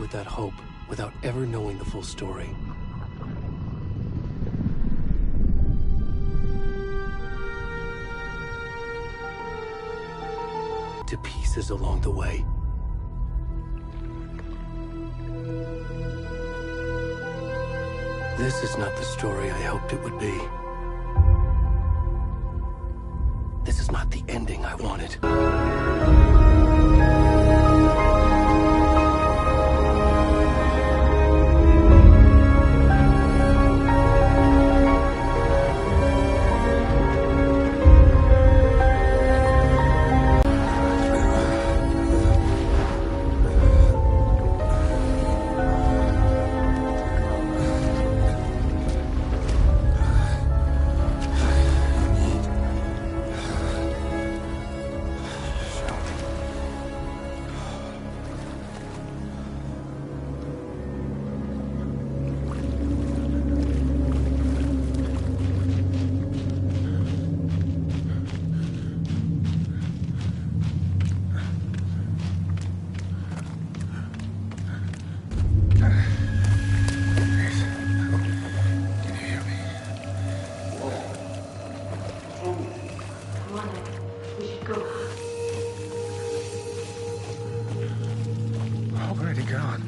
with that hope without ever knowing the full story. To pieces along the way. This is not the story I hoped it would be. This is not the ending I wanted. Already gone.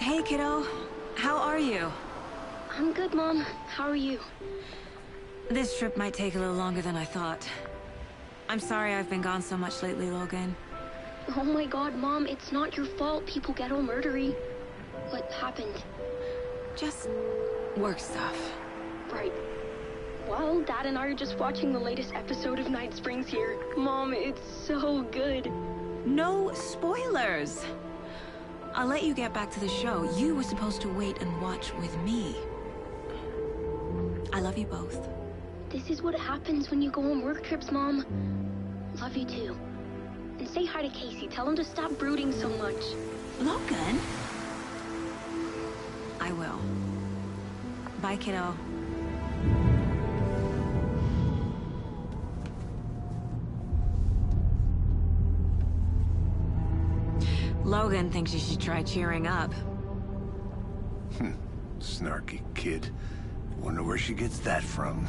Hey, kiddo. How are you? I'm good, Mom. How are you? This trip might take a little longer than I thought. I'm sorry I've been gone so much lately, Logan. Oh my god, Mom, it's not your fault people get all murdery. What happened? Just work stuff. Right. Well, Dad and I are just watching the latest episode of Night Springs here. Mom, it's so good. No spoilers! I'll let you get back to the show. You were supposed to wait and watch with me. I love you both. This is what happens when you go on work trips, Mom. Love you too. And say hi to Casey. Tell him to stop brooding so much. Logan? I will. Bye, kiddo. Logan thinks you should try cheering up. Snarky kid. Wonder where she gets that from.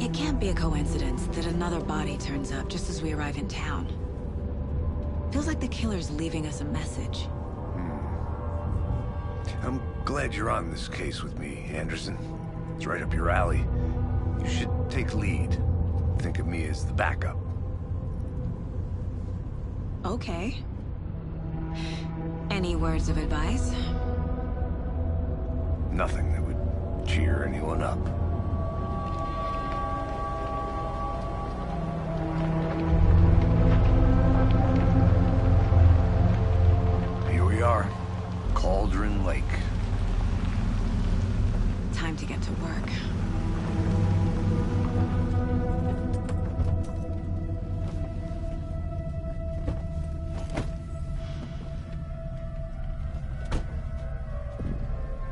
It can't be a coincidence that another body turns up just as we arrive in town. Feels like the killer's leaving us a message. I'm glad you're on this case with me, Anderson. It's right up your alley. You should take lead. Think of me as the backup. Okay. Any words of advice? Nothing that would cheer anyone up. Here we are. Cauldron Lake. Time to get to work.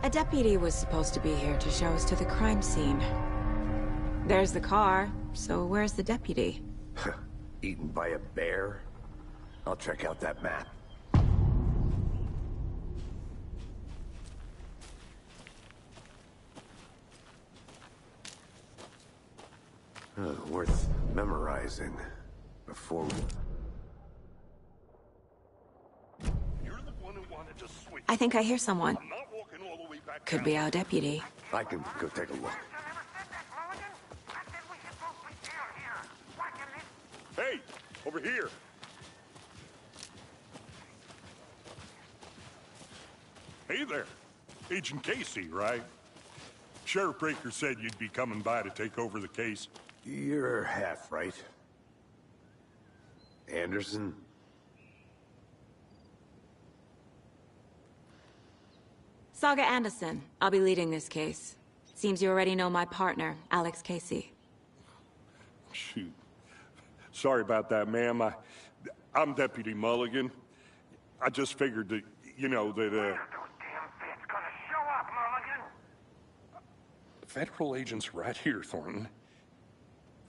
A deputy was supposed to be here to show us to the crime scene. There's the car, so where's the deputy? Eaten by a bear? I'll check out that map. Worth memorizing before... You're the one who wanted to switch. I think I hear someone. I'm not walking all the way back Could down. be our deputy. I can go take a look. Hey, over here. Hey there. Agent Casey, right? Sheriff Breaker said you'd be coming by to take over the case. You're half right. Anderson? Saga Anderson. I'll be leading this case. Seems you already know my partner, Alex Casey. Shoot. Sorry about that, ma'am. I'm Deputy Mulligan. I just figured that, you know, that, Those damn feds gonna show up, Mulligan. Federal agent's right here, Thornton.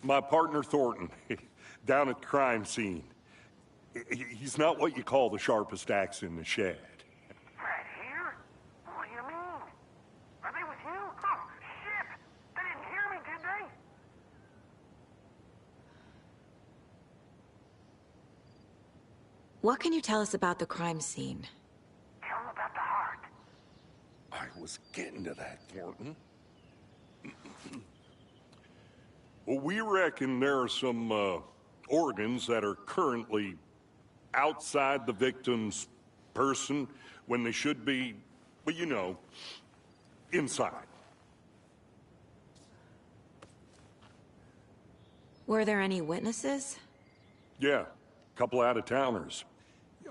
My partner, Thornton, down at the crime scene. He's not what you call the sharpest axe in the shed. Right here? What do you mean? Are they with you? Oh, shit! They didn't hear me, did they? What can you tell us about the crime scene? Tell them about the heart. I was getting to that, Thornton. Well, we reckon there are some organs that are currently outside the victim's person when they should be, well, you know, inside. Were there any witnesses? Yeah, a couple out-of-towners.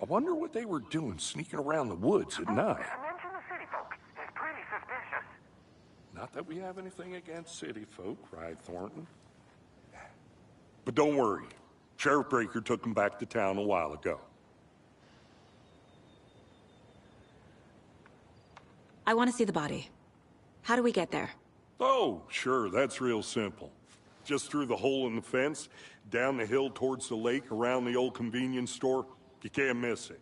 I wonder what they were doing sneaking around the woods at night. Mention the city folk. It's pretty suspicious. Not that we have anything against city folk, right, Thornton? But don't worry. Sheriff Breaker took them back to town a while ago. I want to see the body. How do we get there? Oh, sure, that's real simple. Just through the hole in the fence, down the hill towards the lake, around the old convenience store. You can't miss it.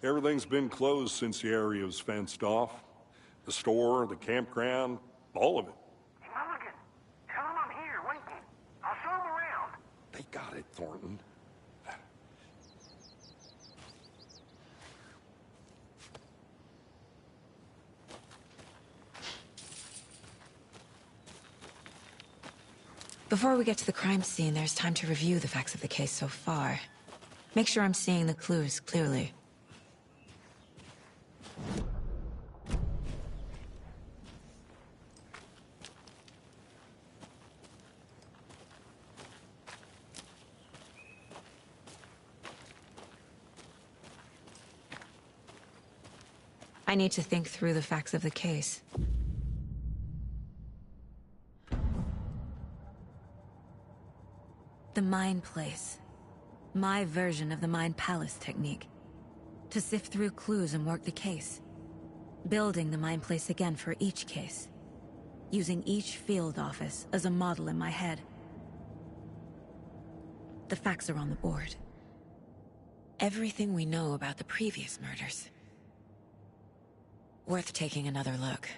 Everything's been closed since the area was fenced off. The store, the campground, all of it. Hey, Mulligan, tell them I'm here, waiting. I'll show them around. They got it, Thornton. Before we get to the crime scene, there's time to review the facts of the case so far. Make sure I'm seeing the clues clearly. I need to think through the facts of the case. The Mind Place. My version of the Mind Palace technique. To sift through clues and work the case. Building the Mind Place again for each case. Using each field office as a model in my head. The facts are on the board. Everything we know about the previous murders. Worth taking another look.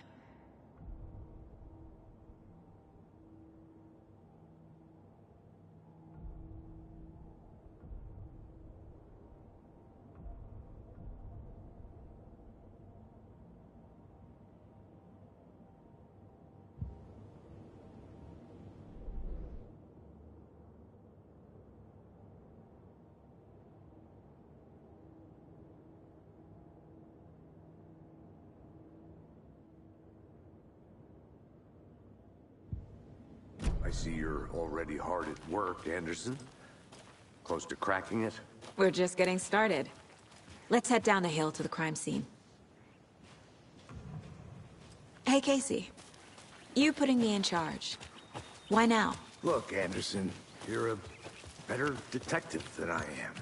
I see you're already hard at work, Anderson. Close to cracking it? We're just getting started. Let's head down the hill to the crime scene. Hey, Casey. You putting me in charge. Why now? Look, Anderson, you're a better detective than I am.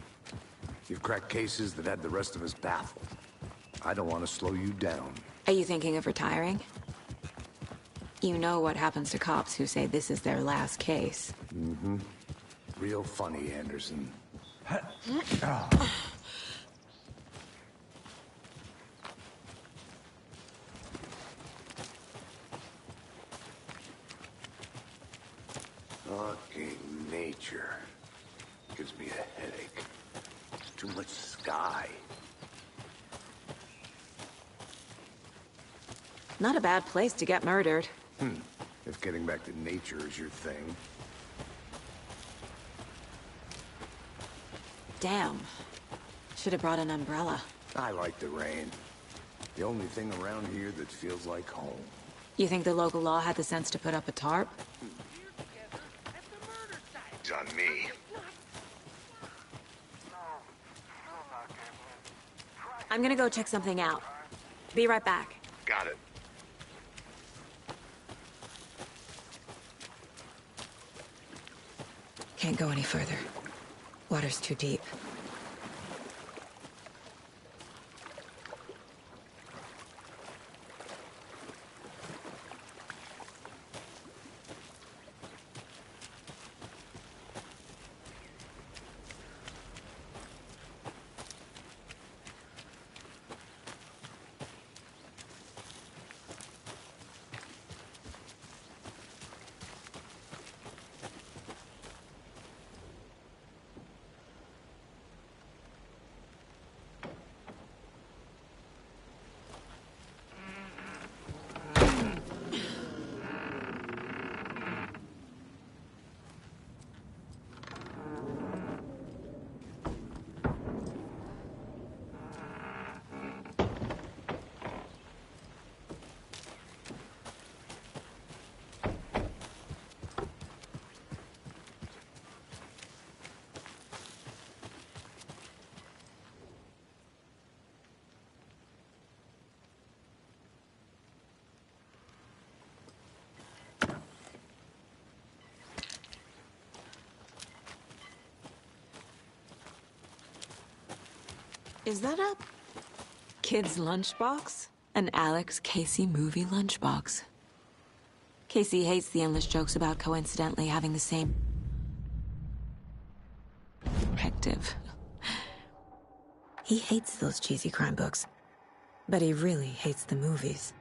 You've cracked cases that had the rest of us baffled. I don't want to slow you down. Are you thinking of retiring? You know what happens to cops who say this is their last case. Mm-hmm. Real funny, Anderson. Fucking nature. Gives me a headache. Too much sky. Not a bad place to get murdered. If getting back to nature is your thing. Damn. Should have brought an umbrella. I like the rain. The only thing around here that feels like home. You think the local law had the sense to put up a tarp? It's on me. I'm gonna go check something out. Be right back. Got it. Can't go any further. Water's too deep. Is that a kid's lunchbox? An Alex Casey movie lunchbox. Casey hates the endless jokes about coincidentally having the same perspective. He hates those cheesy crime books, but he really hates the movies.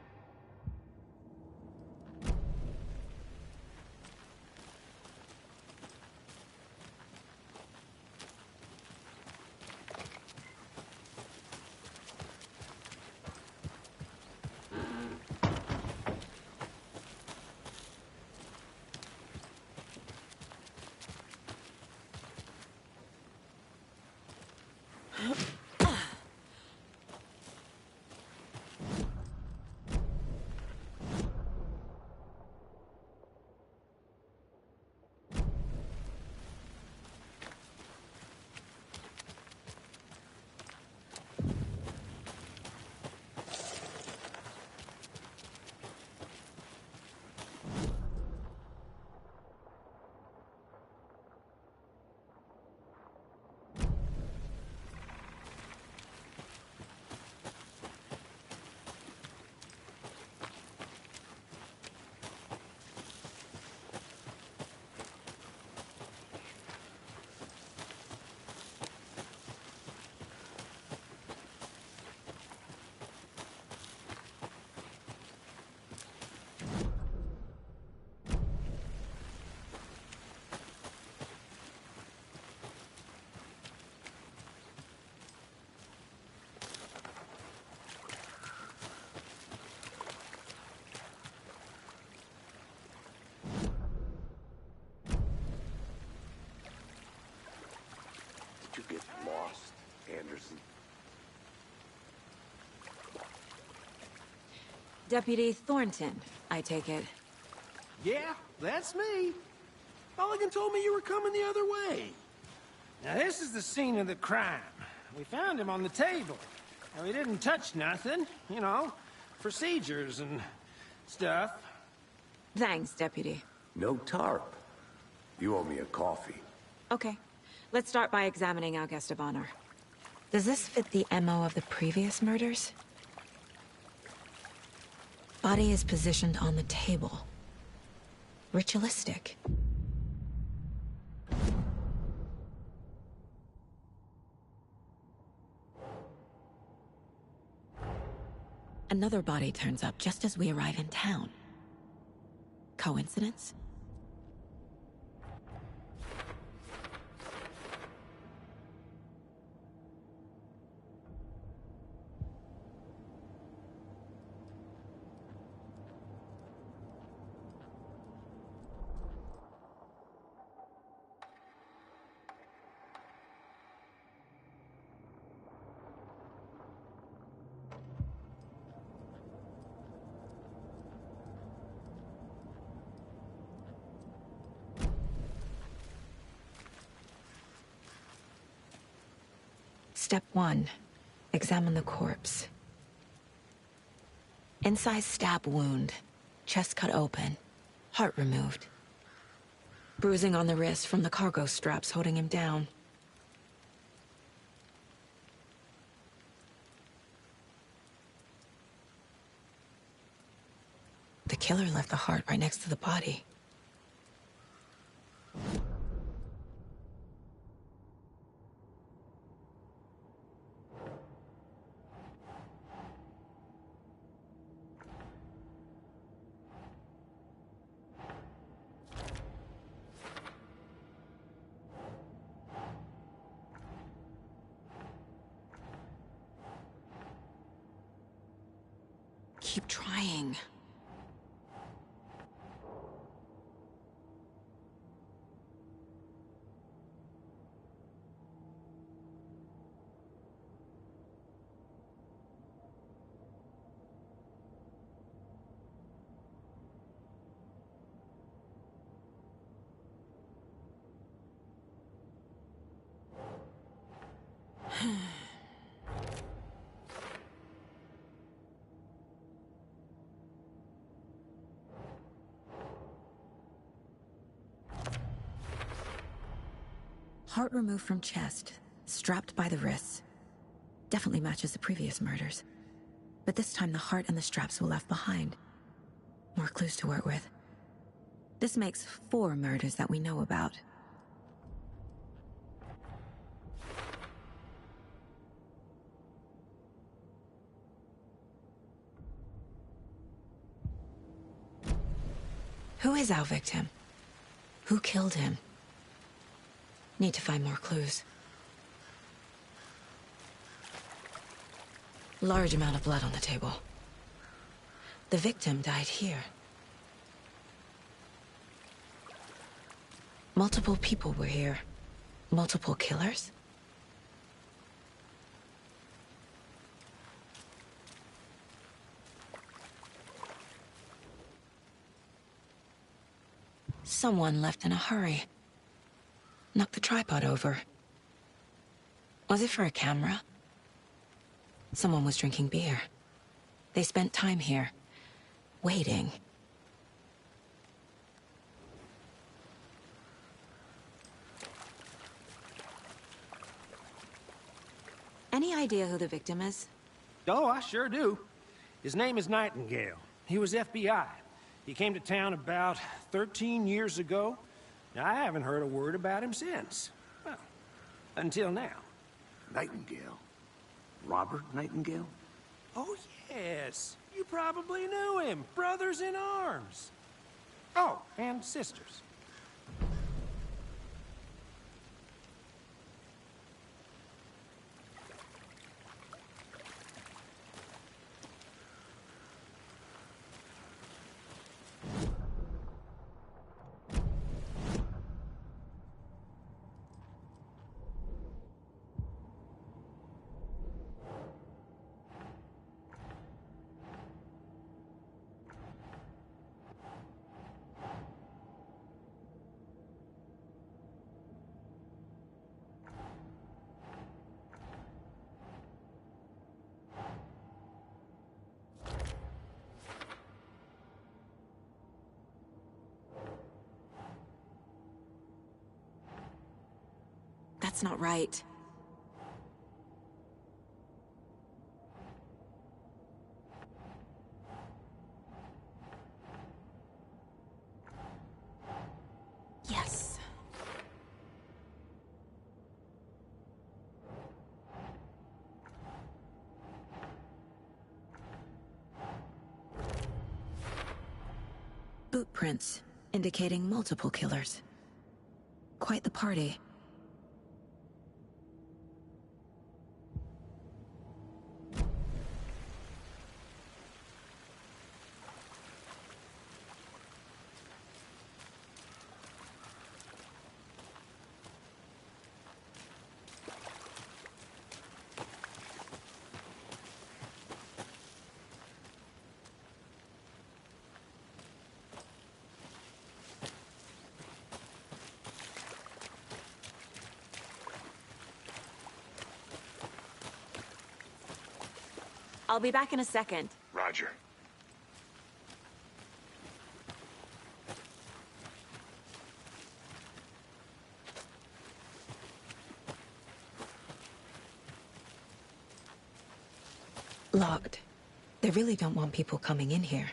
get lost, Anderson? Deputy Thornton, I take it. Yeah, that's me. Mulligan told me you were coming the other way. Now, this is the scene of the crime. We found him on the table. Now, he didn't touch nothing, you know, procedures and stuff. Thanks, Deputy. No tarp. You owe me a coffee. Okay. Let's start by examining our guest of honor. Does this fit the MO of the previous murders? Body is positioned on the table. Ritualistic. Another body turns up just as we arrive in town. Coincidence? Step 1. Examine the corpse. Inside stab wound. Chest cut open. Heart removed. Bruising on the wrist from the cargo straps holding him down. The killer left the heart right next to the body. Keep trying. Heart removed from chest, strapped by the wrists. Definitely matches the previous murders. But this time the heart and the straps were left behind. More clues to work with. This makes 4 murders that we know about. Who is our victim? Who killed him? Need to find more clues. Large amount of blood on the table. The victim died here. Multiple people were here. Multiple killers? Someone left in a hurry. Knocked the tripod over. Was it for a camera? Someone was drinking beer. They spent time here, waiting. Any idea who the victim is? Oh, I sure do. His name is Nightingale. He was FBI. He came to town about 13 years ago. Now, I haven't heard a word about him since. Well, until now. Nightingale? Robert Nightingale? Oh, yes. You probably knew him. Brothers in arms. Oh, and sisters. That's not right. Yes. Boot prints, indicating multiple killers. Quite the party. I'll be back in a second. Roger. Locked. They really don't want people coming in here.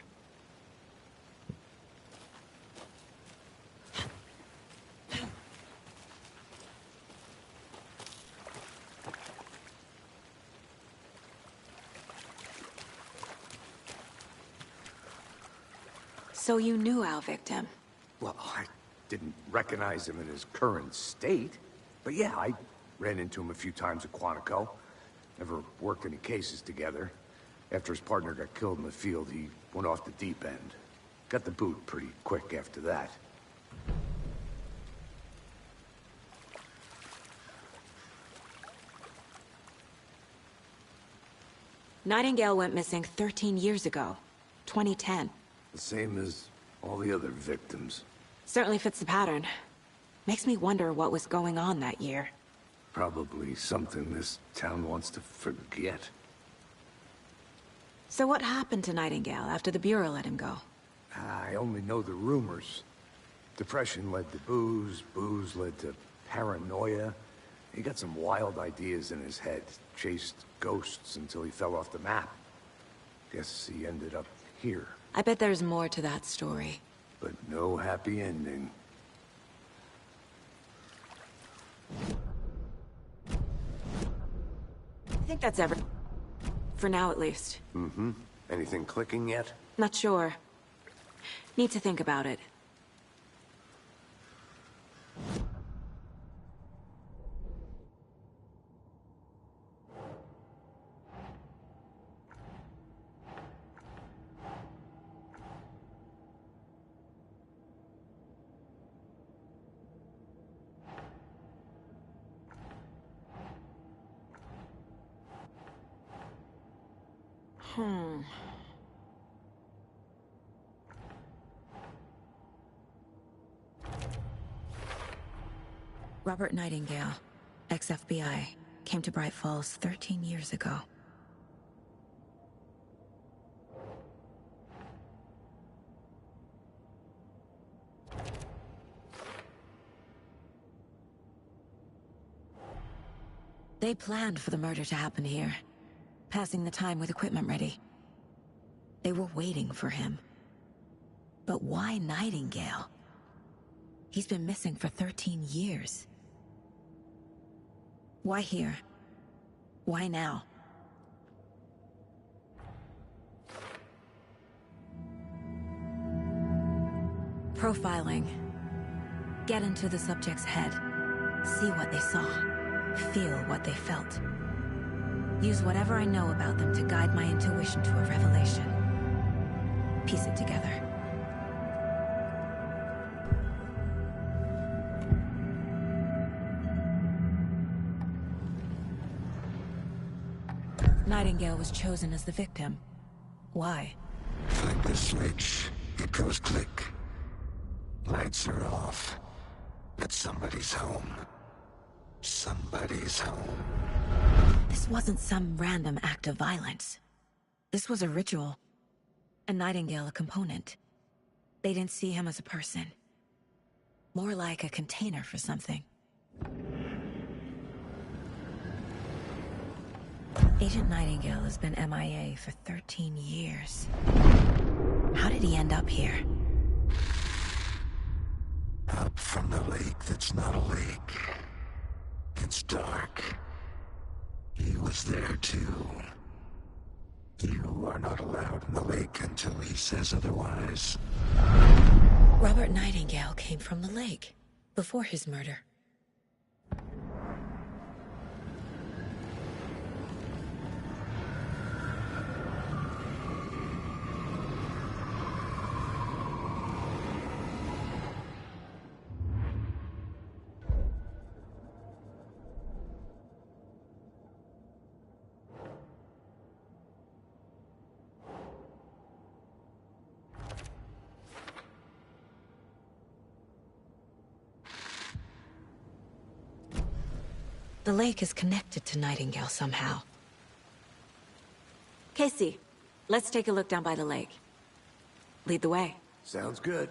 So you knew our victim? Well, I didn't recognize him in his current state. But yeah, I ran into him a few times at Quantico. Never worked any cases together. After his partner got killed in the field, he went off the deep end. Got the boot pretty quick after that. Nightingale went missing 13 years ago. 2010. The same as all the other victims. Certainly fits the pattern. Makes me wonder what was going on that year. Probably something this town wants to forget. So what happened to Nightingale after the Bureau let him go? I only know the rumors. Depression led to booze, booze led to paranoia. He got some wild ideas in his head, chased ghosts until he fell off the map. Guess he ended up here. I bet there's more to that story. But no happy ending. I think that's everything. For now, at least. Mm-hmm. Anything clicking yet? Not sure. Need to think about it. Robert Nightingale, ex-FBI, came to Bright Falls 13 years ago. They planned for the murder to happen here, passing the time with equipment ready. They were waiting for him. But why Nightingale? He's been missing for 13 years. Why here? Why now? Profiling. Get into the subject's head. See what they saw. Feel what they felt. Use whatever I know about them to guide my intuition to a revelation. Piece it together. Nightingale was chosen as the victim. Why? Flip the switch. It goes click. Lights are off. But somebody's home. Somebody's home. This wasn't some random act of violence. This was a ritual. And Nightingale a component. They didn't see him as a person. More like a container for something. Agent Nightingale has been MIA for 13 years. How did he end up here? Up from the lake that's not a lake. It's dark. He was there too. You are not allowed in the lake until he says otherwise. Robert Nightingale came from the lake, before his murder. The lake is connected to Nightingale somehow. Casey, let's take a look down by the lake. Lead the way. Sounds good.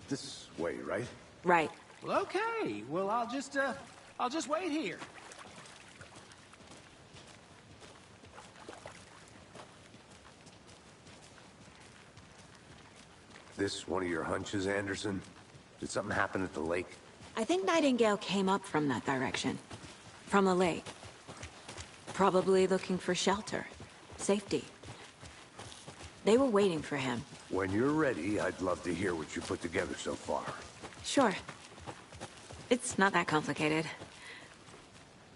This way, right? Right. Well, okay. Well, I'll just wait here. This one of your hunches, Anderson? Did something happen at the lake? I think Nightingale came up from that direction. From the lake. Probably looking for shelter. Safety. They were waiting for him. When you're ready, I'd love to hear what you put together so far. Sure. It's not that complicated.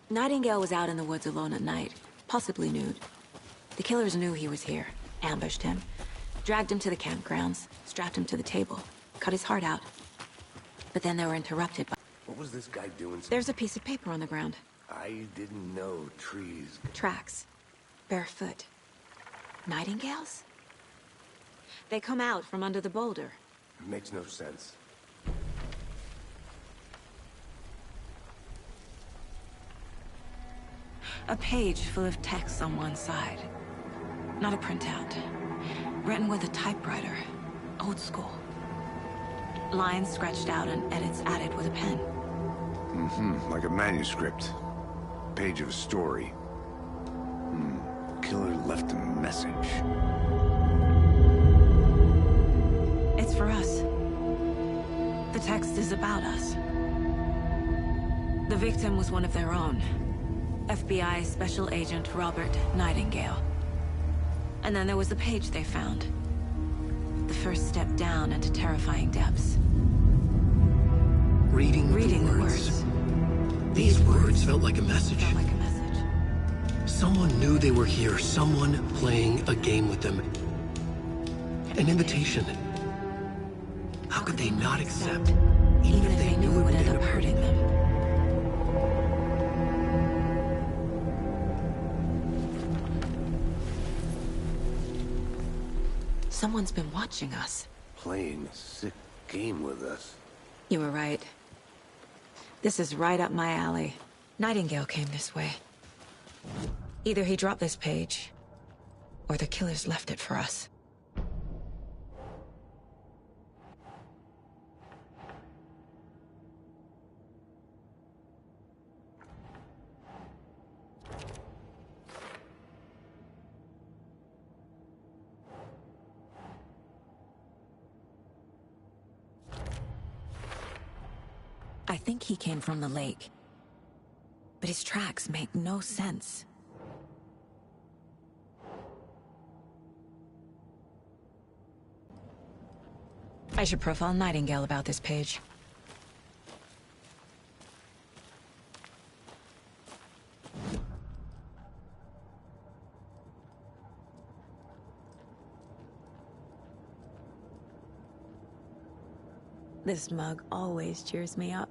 Nightingale was out in the woods alone at night, possibly nude. The killers knew he was here, ambushed him, dragged him to the campgrounds, strapped him to the table, cut his heart out. But then they were interrupted by... What was this guy doing? There's a piece of paper on the ground. I didn't know trees... Tracks. Barefoot. Nightingales? They come out from under the boulder. Makes no sense. A page full of text on one side. Not a printout. Written with a typewriter. Old school. Lines scratched out and edits added with a pen. Like a manuscript. Page of a story. Killer left a message. It's for us. The text is about us. The victim was one of their own. FBI Special Agent Robert Nightingale. And then there was the page they found. The first step down into terrifying depths. Reading the words. These words felt like a message. Felt like a message. Someone knew they were here. Someone playing a game with them. An invitation. How could they not accept, even if they knew it would end up hurting them? Someone's been watching us. Playing a sick game with us. You were right. This is right up my alley. Nightingale came this way. Either he dropped this page, or the killers left it for us. think he came from the lake. But his tracks make no sense. I should profile Nightingale about this page. This mug always cheers me up.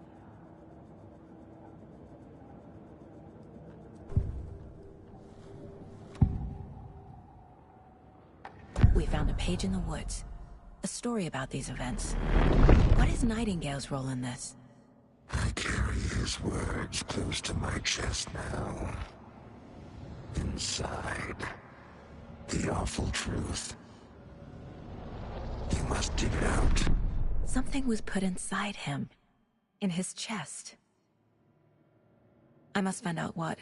We found a page in the woods. A story about these events. What is Nightingale's role in this? I carry his words close to my chest now. Inside, the awful truth. You must dig it out. Something was put inside him. In his chest. I must find out what.